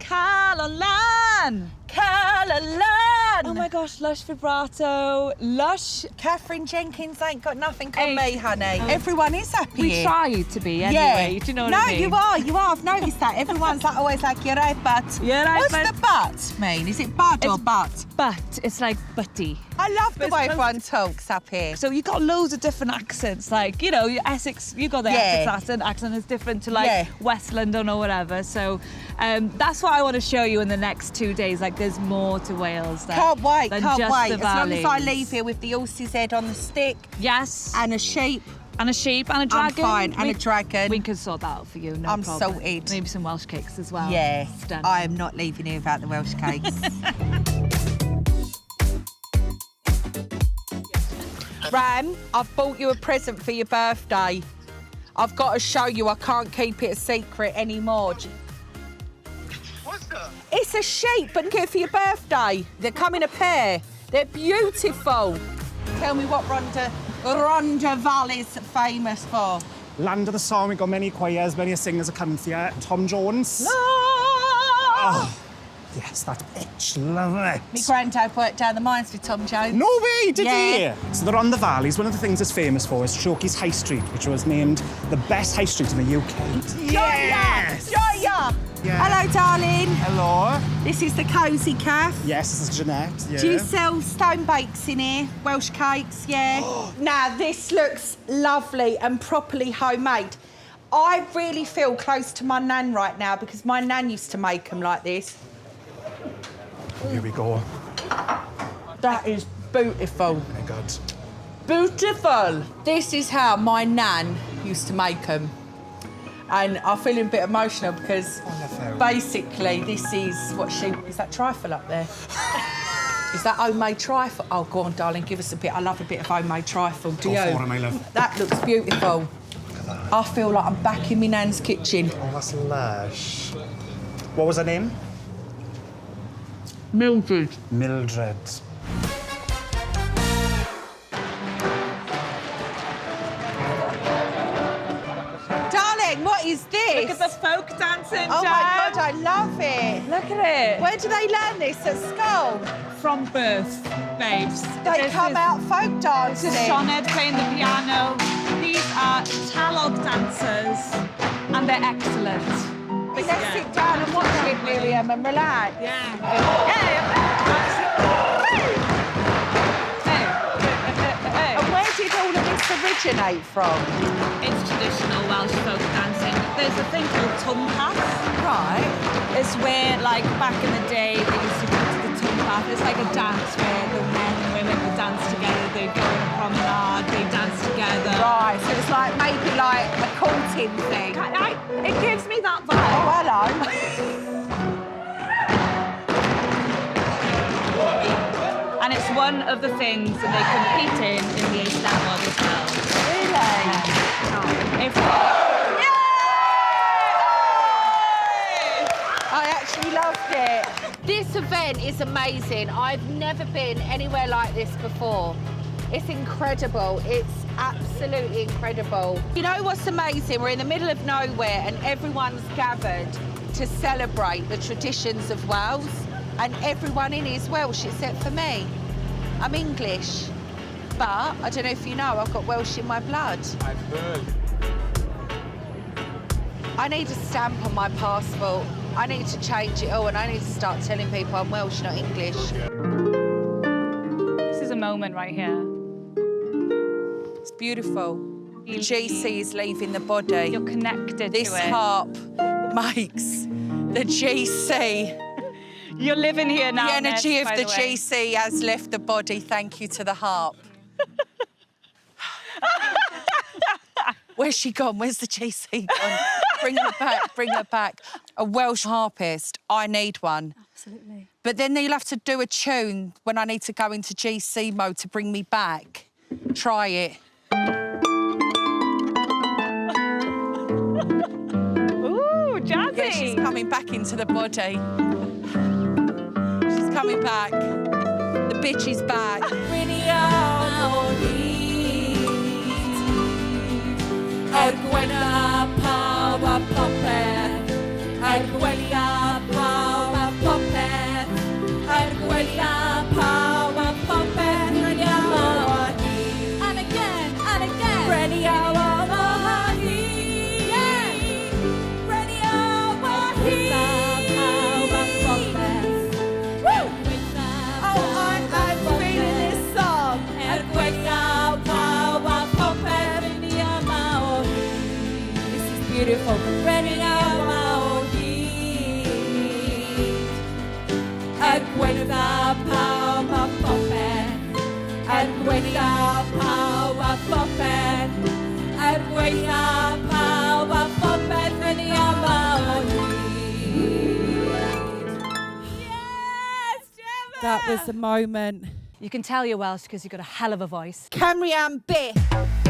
cael on lan. Cael on lan. Oh my gosh, lush vibrato, lush. Katherine Jenkins ain't got nothing on me, honey. Everyone is happy. We try to be anyway, do you know what I mean? No, you are. I've noticed that. Everyone's like, always like, you're right, but. You're right, What's but. the butt mean? Is it bud or butt? But, it's like butty. I love the way everyone talks up here. So you got loads of different accents, like, you know, your Essex, you got the Essex accent is different to like West London or whatever. So that's what I want to show you in the next 2 days. Like, there's more to Wales than Can't wait. As long as I leave here with the horse's head on the stick. Yes. And a sheep. And a sheep and a dragon. I'm fine, and a dragon. We can sort that out for you, no I'm problem. sorted. Maybe some Welsh cakes as well. Yeah, Stunning. I am not leaving here without the Welsh cakes. Ram, I've bought you a present for your birthday. I've got to show you, I can't keep it a secret anymore. What's that? It's a sheep, but get it for your birthday. They come in a pair. They're beautiful. Tell me what Rhondda Valley's famous for. Land of the song, we've got many choirs, many singers that come here. Tom Jones. No! Oh, yes, that bitch, love it. My granddad worked down the mines with Tom Jones. No way, did Yeah. he? So the Rhondda Valleys, one of the things it's famous for is Shoki's High Street, which was named the best high street in the UK. Yes! Joya! Yeah. Hello, darling. Hello. This is the Cosy Calf. Yes, this is Jeanette. Yeah. Do you sell stone bakes in here? Welsh cakes, yeah? Now, this looks lovely and properly homemade. I really feel close to my nan right now because my nan used to make them like this. Here we go. That is beautiful. Oh my God. Beautiful. This is how my nan used to make them. And I'm feeling a bit emotional because basically this is what she... Is that trifle up there? Is that homemade trifle? Oh, go on, darling, give us a bit. I love a bit of homemade trifle. Do you? Go for it, my love. That looks beautiful. Look at that. I feel like I'm back in my nan's kitchen. Oh, that's lush. What was her name? Mildred. Mildred. Darling, what is this? Look at the folk dancing, Oh, Jen. my God, I love it. Look at it. Where do they learn this? At school? From birth, babes. They come out folk This is dancing. Sioned playing the piano. These are talog dancers, and they're excellent. Let's sit down and watch it, Miriam, and relax. And where did all of this originate from? It's traditional Welsh folk dancing. There's a thing called twmpas. Right. It's where, like, back in the day, they used to go to the twmpas. It's like a dance where the men and women would dance together. They'd go on a promenade, they'd dance together. Right, so it's like maybe like a courting thing. It gives me that vibe. Oh, hello. And it's one of the things that they compete in the Eisteddfod as well. Really? If I actually loved it. This event is amazing. I've never been anywhere like this before. It's incredible. It's absolutely incredible. You know what's amazing? We're in the middle of nowhere and everyone's gathered to celebrate the traditions of Wales, and everyone in here is Welsh except for me. I'm English, but I don't know if you know, I've got Welsh in my blood. I've heard. I need a stamp on my passport. I need to change it all, and I need to start telling people I'm Welsh, not English. this is a moment right here. It's beautiful. The GC is leaving the body. You're connected This to it. harp makes the GC. You're living here now. The energy Ness, of by the way. GC has left the body. Thank you to the harp. Where's she gone? Where's the GC gone? Bring her back, bring her back. A Welsh harpist, I need one. Absolutely. But then you'll have to do a tune when I need to go into GC mode to bring me back. Try it. Ooh, jazzy. Yeah, she's coming back into the body. She's coming back. The bitch is back. Gwena pawb a popeth, gwely a pawb Beautiful. Running out my heat. And when the power poppin', and when the power poppin', and when the power poppin', running out my heat. Yes, Gemma! That was the moment. You can tell you're Welsh because you've got a hell of a voice. Cymru am byth.